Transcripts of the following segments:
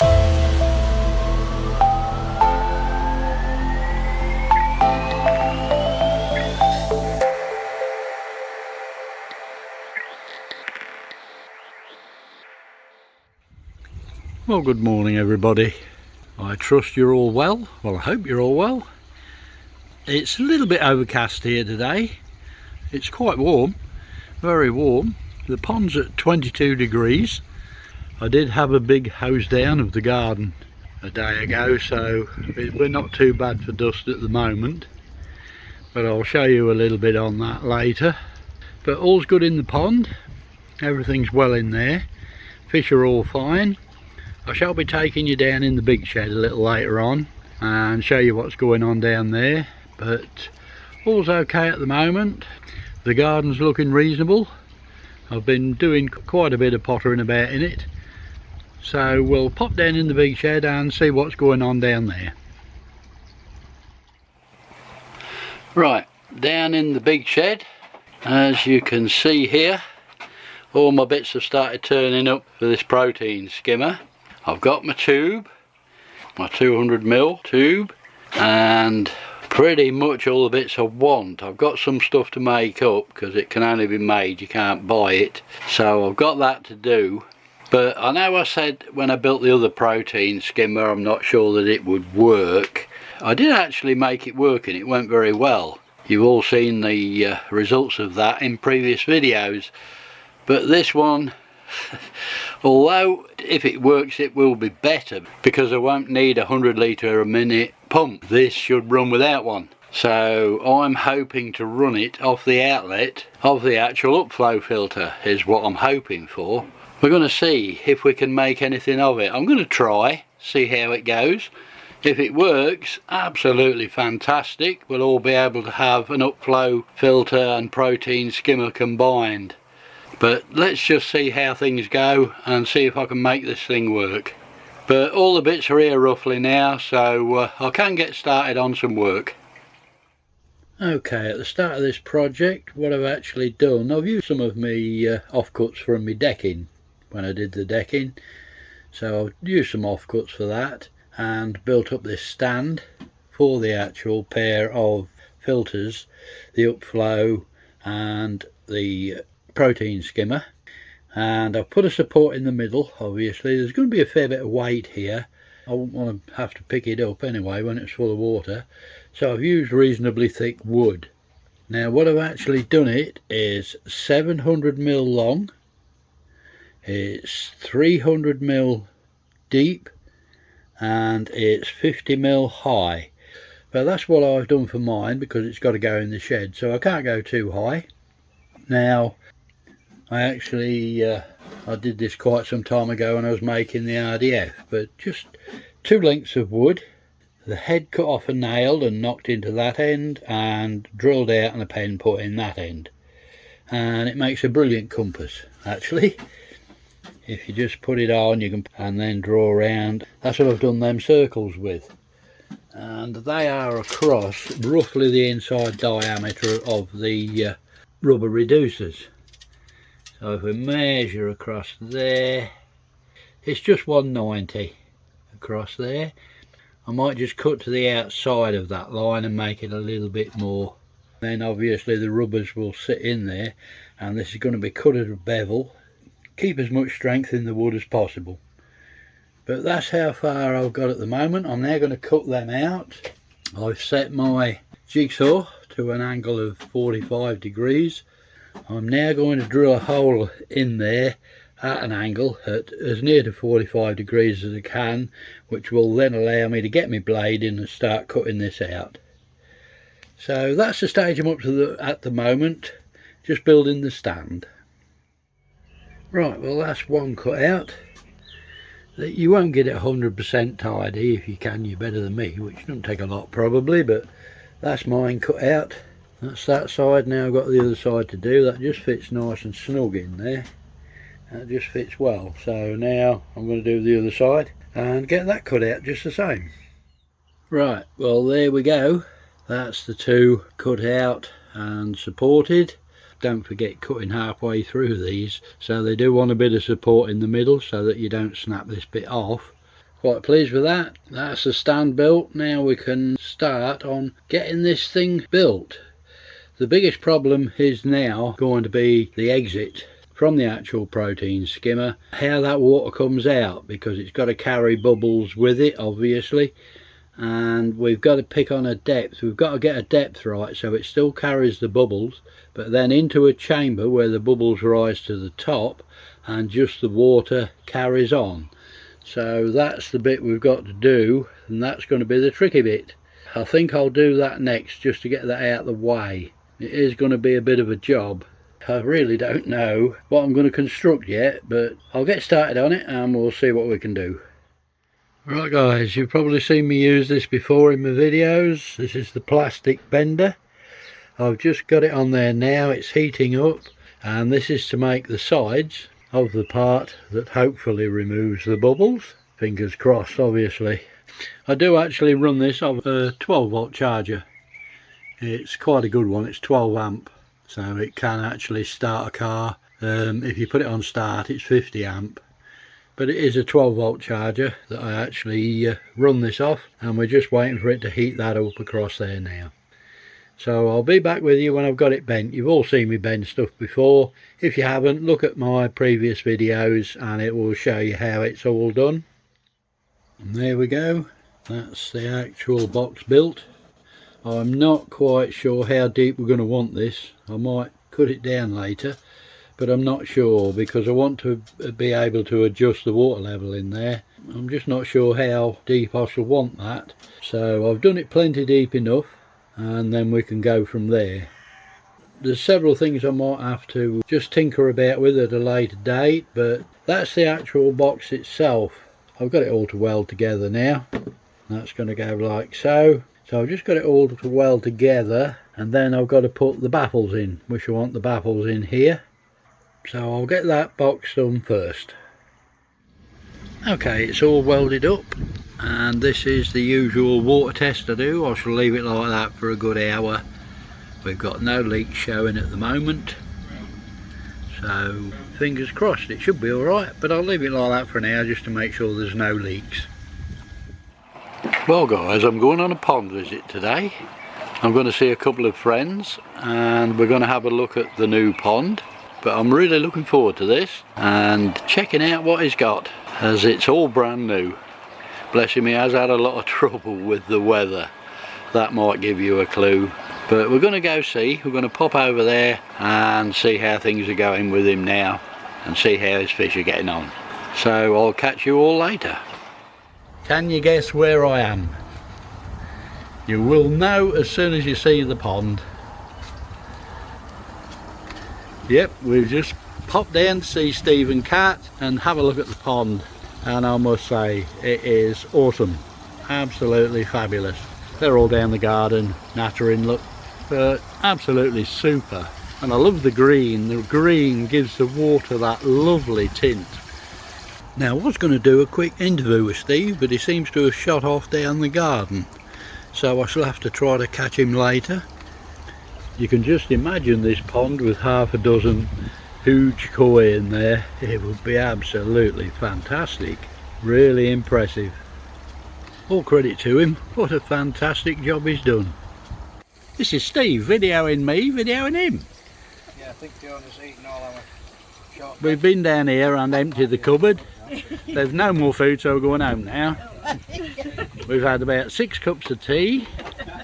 Well, good morning everybody. I trust you're all well. Well, I hope you're all well. It's a little bit overcast here today. It's quite warm, very warm. The pond's at 22 degrees. I did have a big hose down of the garden a day ago, so we're not too bad for dust at the moment. But I'll show you a little bit on that later. But all's good in the pond. Everything's well in there. Fish are all fine. I shall be taking you down in the big shed a little later on and show you what's going on down there, but all's okay at the moment. The garden's looking reasonable. I've been doing quite a bit of pottering about in it, so we'll pop down in the big shed and see what's going on down there. Right, down in the big shed, as you can see here, all my bits have started turning up for this protein skimmer. I've got my tube, my 200mm tube, and pretty much all the bits I want. I've got some stuff to make up because it can only be made, you can't buy it, so I've got that to do. But I know I said when I built the other protein skimmer I'm not sure that it would work. I did actually make it work and it went very well. You've all seen the results of that in previous videos, but this one, although if it works it will be better because I won't need a 100 litre a minute pump. This should run without one. So I'm hoping to run it off the outlet of the actual upflow filter is what I'm hoping for. We're going to see if we can make anything of it. I'm going to try, see how it goes. If it works, absolutely fantastic. We'll all be able to have an upflow filter and protein skimmer combined. But let's just see how things go and see if I can make this thing work. But all the bits are here roughly now, so I can get started on some work. Okay, at the start of this project, what I've actually done, I've used some of my offcuts from my decking when I did the decking. So I've used some offcuts for that and built up this stand for the actual pair of filters, the upflow and the protein skimmer, and I've put a support in the middle. Obviously there's going to be a fair bit of weight here. I won't want to have to pick it up anyway when it's full of water, so I've used reasonably thick wood. Now what I've actually done it is 700mm long, it's 300mm deep, and it's 50mm high. But that's what I've done for mine because it's got to go in the shed, so I can't go too high. Now I actually I did this quite some time ago when I was making the RDF, but just 2 lengths of wood, the head cut off and nailed and knocked into that end and drilled out and a pen put in that end, and it makes a brilliant compass actually. If you just put it on you can and then draw around. That's what I've done them circles with, and they are across roughly the inside diameter of the rubber reducers. So if we measure across there, it's just 190 across there. I might just cut to the outside of that line and make it a little bit more. Then obviously the rubbers will sit in there, and this is going to be cut at a bevel. Keep as much strength in the wood as possible. But that's how far I've got at the moment. I'm now going to cut them out. I've set my jigsaw to an angle of 45 degrees. I'm now going to drill a hole in there at an angle at as near to 45 degrees as I can, which will then allow me to get my blade in and start cutting this out. So that's the stage I'm up to at the moment, just building the stand. Right, well that's one cut out. You won't get it 100% tidy. If you can, you're better than me, which doesn't take a lot probably, but that's mine cut out. That's that side. Now I've got the other side to do. That just fits nice and snug in there. That just fits well. So now I'm going to do the other side and get that cut out just the same. Right, well there we go. That's the 2 cut out and supported. Don't forget cutting halfway through these, so they do want a bit of support in the middle so that you don't snap this bit off. Quite pleased with that. That's the stand built. Now we can start on getting this thing built. The biggest problem is now going to be the exit from the actual protein skimmer, how that water comes out, because it's got to carry bubbles with it obviously, and we've got to pick on a depth. We've got to get a depth right so it still carries the bubbles, but then into a chamber where the bubbles rise to the top and just the water carries on. So that's the bit we've got to do, and that's going to be the tricky bit. I think I'll do that next, just to get that out of the way. It is going to be a bit of a job. I really don't know what I'm going to construct yet, but I'll get started on it and we'll see what we can do. Right guys, you've probably seen me use this before in my videos. This is the plastic bender. I've just got it on there now, it's heating up, and this is to make the sides of the part that hopefully removes the bubbles. Fingers crossed obviously. I do actually run this off a 12-volt charger. It's quite a good one, it's 12 amp. So it can actually start a car. If you put it on start, it's 50 amp. But it is a 12-volt charger that I actually run this off, and we're just waiting for it to heat that up across there now. So I'll be back with you when I've got it bent. You've all seen me bend stuff before. If you haven't, look at my previous videos and it will show you how it's all done. And there we go. That's the actual box built. I'm not quite sure how deep we're going to want this. I might cut it down later, but I'm not sure because I want to be able to adjust the water level in there. I'm just not sure how deep I shall want that. So I've done it plenty deep enough, and then we can go from there. There's several things I might have to just tinker about with at a later date, but that's the actual box itself. I've got it all to weld together now. That's going to go like so. So I've just got it all to weld together, and then I've got to put the baffles in, which I want the baffles in here. So I'll get that box done first. Okay, it's all welded up, and this is the usual water test I do. I shall leave it like that for a good hour. We've got no leaks showing at the moment, so fingers crossed it should be alright, but I'll leave it like that for an hour just to make sure there's no leaks. Well guys, I'm going on a pond visit today. I'm going to see a couple of friends and we're going to have a look at the new pond. But I'm really looking forward to this and checking out what he's got, as it's all brand new. Bless him, he has had a lot of trouble with the weather. That might give you a clue. But we're going to go see, we're going to pop over there and see how things are going with him now and see how his fish are getting on. So I'll catch you all later. Can you guess where I am? You will know as soon as you see the pond. Yep, we've just popped down to see Steve and Kat and have a look at the pond, and I must say it is awesome, absolutely fabulous. They're all down the garden nattering, look, absolutely super. And I love the green gives the water that lovely tint. Now I was going to do a quick interview with Steve, but he seems to have shot off down the garden, so I shall have to try to catch him later. You can just imagine this pond with half a dozen huge koi in there. It would be absolutely fantastic, really impressive. All credit to him, what a fantastic job he's done. This is Steve videoing me, videoing him. Yeah, I think Fiona's eaten all our short. We've been down here and emptied the cupboard. There's no more food, so we're going home now. We've had about 6 cups of tea.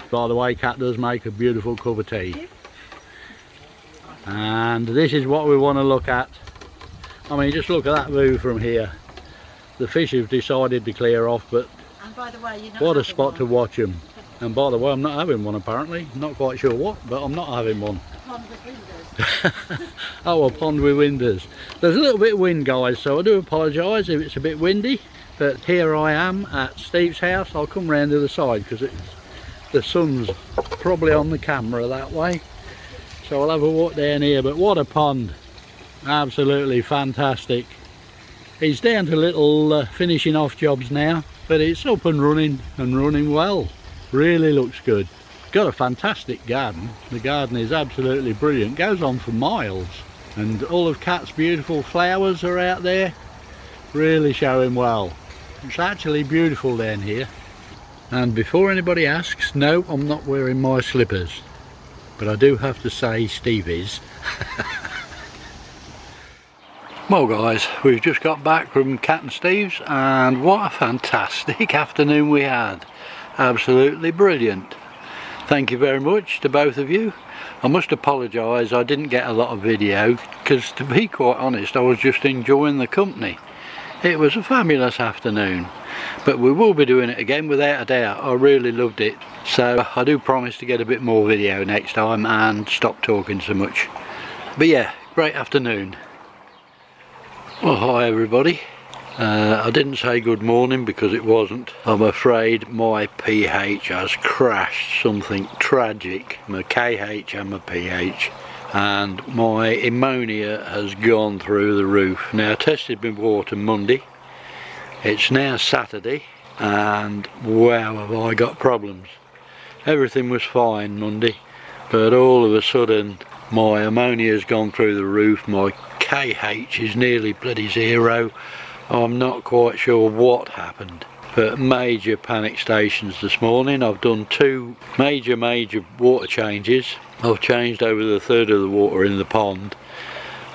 By the way, Kat does make a beautiful cup of tea. And this is what we want to look at. I mean, just look at that view from here. The fish have decided to clear off, but and by the way, what a spot to watch them. And by the way, I'm not having one apparently. Not quite sure what, but I'm not having one. A pond with windows. Oh, a pond with windows. There's a little bit of wind, guys, so I do apologise if it's a bit windy. But here I am at Steve's house. I'll come round to the side because the sun's probably on the camera that way. So I'll have a walk down here. But what a pond. Absolutely fantastic. He's down to little finishing off jobs now, but it's up and running well. Really looks good. Got a fantastic garden. The garden is absolutely brilliant. Goes on for miles. And all of Kat's beautiful flowers are out there. Really showing well. It's actually beautiful down here. And before anybody asks, no, I'm not wearing my slippers. But I do have to say Steve is. Well guys, we've just got back from Cat and Steve's and what a fantastic afternoon we had. Absolutely brilliant. Thank you very much to both of you. I must apologise I didn't get a lot of video because, to be quite honest, I was just enjoying the company. It was a fabulous afternoon, but we will be doing it again without a doubt. I really loved it, so I do promise to get a bit more video next time and stop talking so much. But yeah, great afternoon. Well, hi everybody. I didn't say good morning because it wasn't. I'm afraid my pH has crashed something tragic. My KH and my pH. And my ammonia has gone through the roof. Now I tested my water Monday. It's now Saturday and wow have I got problems. Everything was fine Monday, but all of a sudden my ammonia has gone through the roof. My KH is nearly bloody zero. I'm not quite sure what happened, but major panic stations this morning. I've done two major water changes. I've changed over the third of the water in the pond.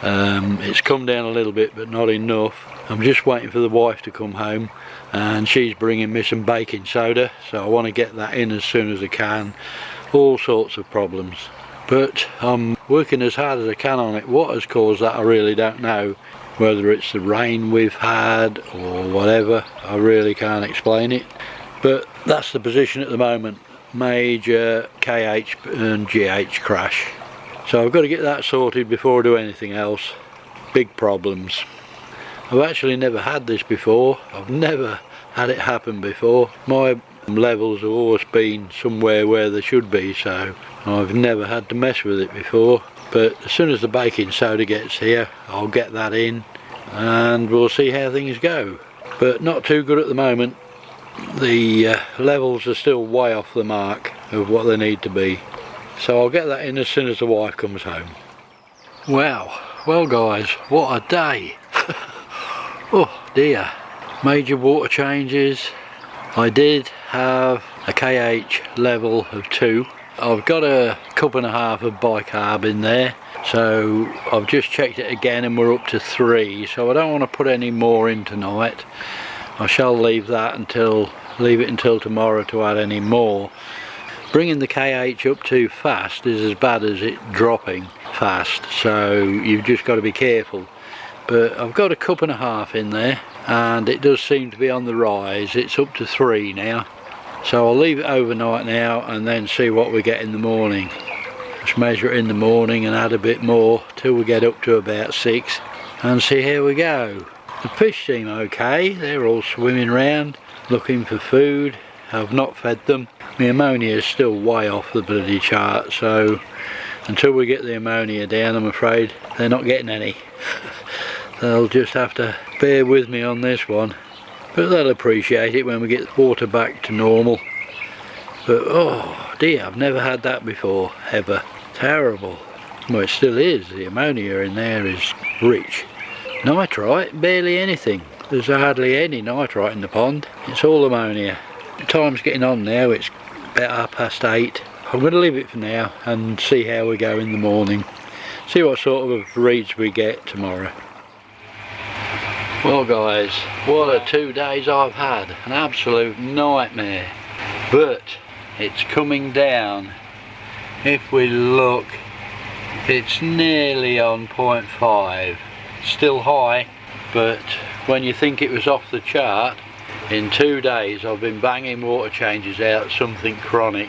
It's come down a little bit but not enough. I'm just waiting for the wife to come home and she's bringing me some baking soda, so I want to get that in as soon as I can. All sorts of problems. But I'm working as hard as I can on it. What has caused that I really don't know. Whether it's the rain we've had or whatever, I really can't explain it. But that's the position at the moment. Major KH and GH crash. So I've got to get that sorted before I do anything else. Big problems. I've actually never had this before. I've never had it happen before. My levels have always been somewhere where they should be, so I've never had to mess with it before. But as soon as the baking soda gets here, I'll get that in and we'll see how things go. But not too good at the moment. The levels are still way off the mark of what they need to be. So I'll get that in as soon as the wife comes home. Wow, well guys, what a day. Oh dear. Major water changes. I did have a KH level of 2. I've got a cup and a half of bicarb in there, so I've just checked it again and we're up to 3, so I don't want to put any more in tonight. I shall leave it until tomorrow to add any more. Bringing the KH up too fast is as bad as it dropping fast, so you've just got to be careful. But I've got a cup and a half in there and it does seem to be on the rise. It's up to 3 now. So I'll leave it overnight now and then see what we get in the morning. Just measure it in the morning and add a bit more till we get up to about 6 and see how we go. The fish seem okay, they're all swimming around looking for food. I've not fed them. My ammonia is still way off the bloody chart, so until we get the ammonia down I'm afraid they're not getting any. They'll just have to bear with me on this one. But they'll appreciate it when we get the water back to normal. But oh dear, I've never had that before, ever. Terrible. Well, it still is. The ammonia in there is rich. Nitrite, barely anything. There's hardly any nitrite in the pond. It's all ammonia. Time's getting on now, it's about 8:30. I'm going to leave it for now and see how we go in the morning. See what sort of reads we get tomorrow. Well guys, what a 2 days I've had, an absolute nightmare, but it's coming down. If we look, it's nearly on 0.5, still high, but when you think it was off the chart, in 2 days I've been banging water changes out, something chronic.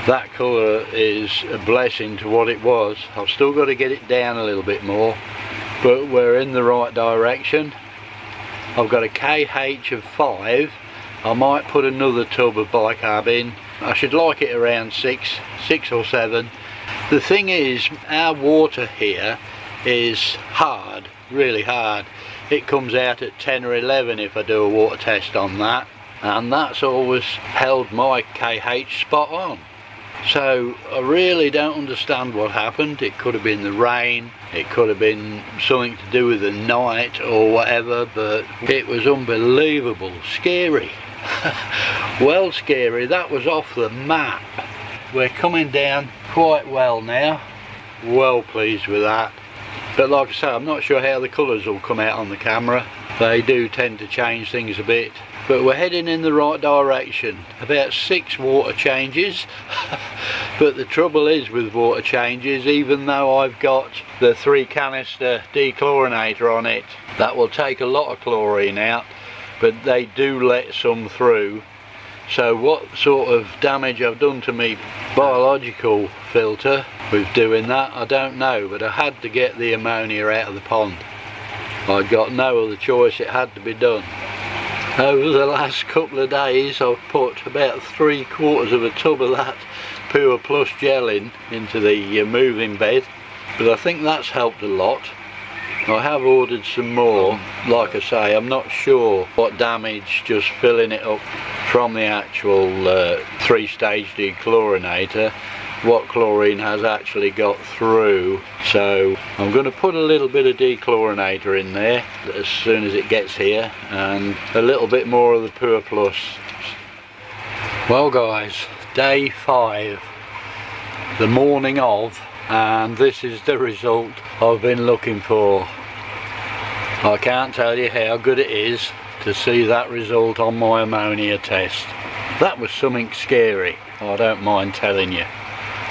That colour is a blessing to what it was. I've still got to get it down a little bit more, but we're in the right direction. I've got a KH of 5. I might put another tub of bicarb in. I should like it around 6 or 7. The thing is, our water here is hard, really hard. It comes out at 10 or 11 if I do a water test on that, and that's always held my KH spot on. So I really don't understand what happened. It could have been the rain, it could have been something to do with the night or whatever, but it was unbelievable, scary. Well, scary. That was off the map. We're coming down quite well now. Well pleased with that. But like I say, I'm not sure how the colours will come out on the camera. They do tend to change things a bit. But we're heading in the right direction. About 6 water changes. But the trouble is with water changes, even though I've got the 3 canister dechlorinator on it, that will take a lot of chlorine out, but they do let some through. So what sort of damage I've done to me biological filter with doing that, I don't know, but I had to get the ammonia out of the pond. I'd got no other choice, it had to be done. Over the last couple of days I've put about 3/4 of a tub of that Pure Plus gel into the moving bed, but I think that's helped a lot. I have ordered some more. Like I say, I'm not sure what damage just filling it up from the actual 3-stage dechlorinator, what chlorine has actually got through. So I'm going to put a little bit of dechlorinator in there as soon as it gets here, and a little bit more of the Pure Plus. Well guys, day 5, the morning of, and this is the result I've been looking for. I can't tell you how good it is to see that result on my ammonia test. That was something scary, I don't mind telling you.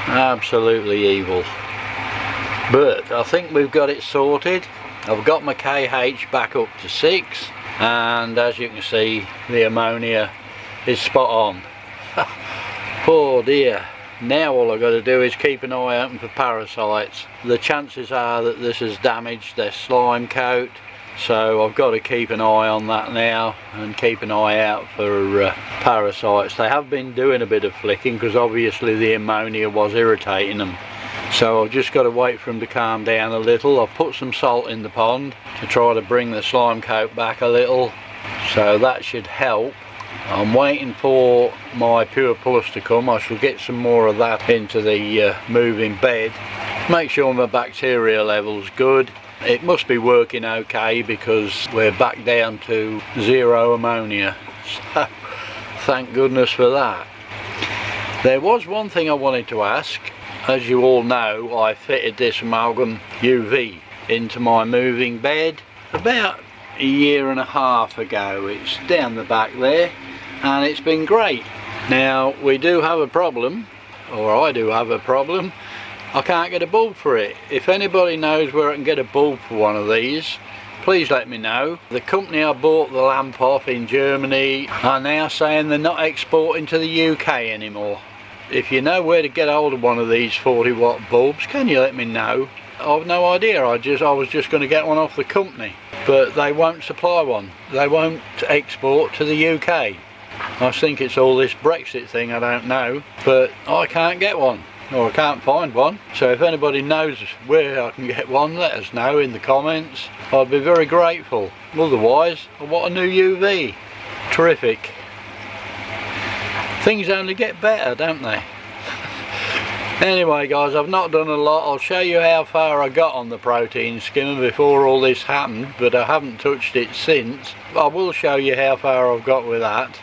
Absolutely evil. But I think we've got it sorted. I've got my KH back up to 6, and as you can see, the ammonia is spot on. Poor dear. Now all I've got to do is keep an eye open for parasites. The chances are that this has damaged their slime coat, so I've got to keep an eye on that now and keep an eye out for parasites. They have been doing a bit of flicking because obviously the ammonia was irritating them. So I've just got to wait for them to calm down a little. I've put some salt in the pond to try to bring the slime coat back a little, so that should help. I'm waiting for my Pure Plus to come. I shall get some more of that into the moving bed. Make sure my bacteria level's good. It must be working okay because we're back down to 0 ammonia. So thank goodness for that. There was one thing I wanted to ask. As you all know, I fitted this amalgam UV into my moving bed about a year and a half ago. It's down the back there, and it's been great. Now we do have a problem, or I do have a problem. I can't get a bulb for it. If anybody knows where I can get a bulb for one of these, please let me know. The company I bought the lamp off in Germany are now saying they're not exporting to the UK anymore. If you know where to get hold of one of these 40-watt bulbs, can you let me know? I've no idea. I was just going to get one off the company, but they won't supply one. They won't export to the UK. I think it's all this Brexit thing, I don't know, but I can't get one, or I can't find one. So if anybody knows where I can get one, let us know in the comments. I'd be very grateful. Otherwise, what a new UV. Terrific. Things only get better, don't they? Anyway guys, I've not done a lot. I'll show you how far I got on the protein skimmer before all this happened, but I haven't touched it since. I will show you how far I've got with that.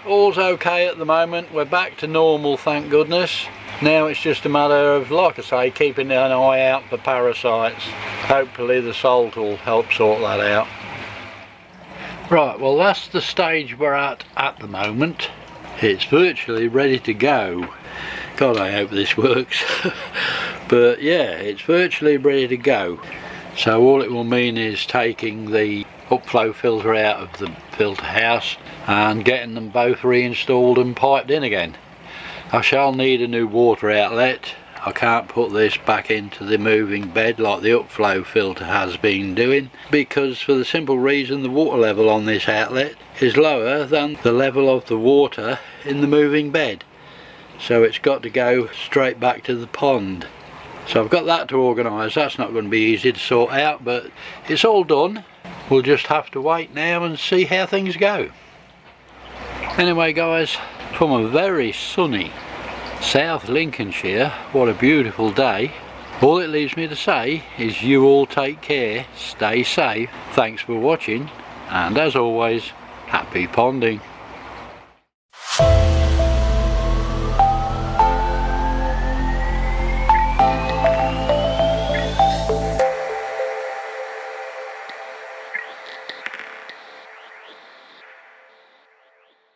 All's okay at the moment. We're back to normal, thank goodness. Now it's just a matter of, like I say, keeping an eye out for parasites. Hopefully the salt will help sort that out. Right, well that's the stage we're at the moment. It's virtually ready to go. God, I hope this works. But yeah, it's virtually ready to go. So all it will mean is taking the upflow filter out of the filter house and getting them both reinstalled and piped in again. I shall need a new water outlet. I can't put this back into the moving bed like the upflow filter has been doing, because for the simple reason the water level on this outlet is lower than the level of the water in the moving bed. So it's got to go straight back to the pond. So I've got that to organise. That's not going to be easy to sort out, but it's all done. We'll just have to wait now and see how things go. Anyway guys, from a very sunny South Lincolnshire. What a beautiful day. All it leaves me to say is you all take care, stay safe, thanks for watching, and as always, happy ponding.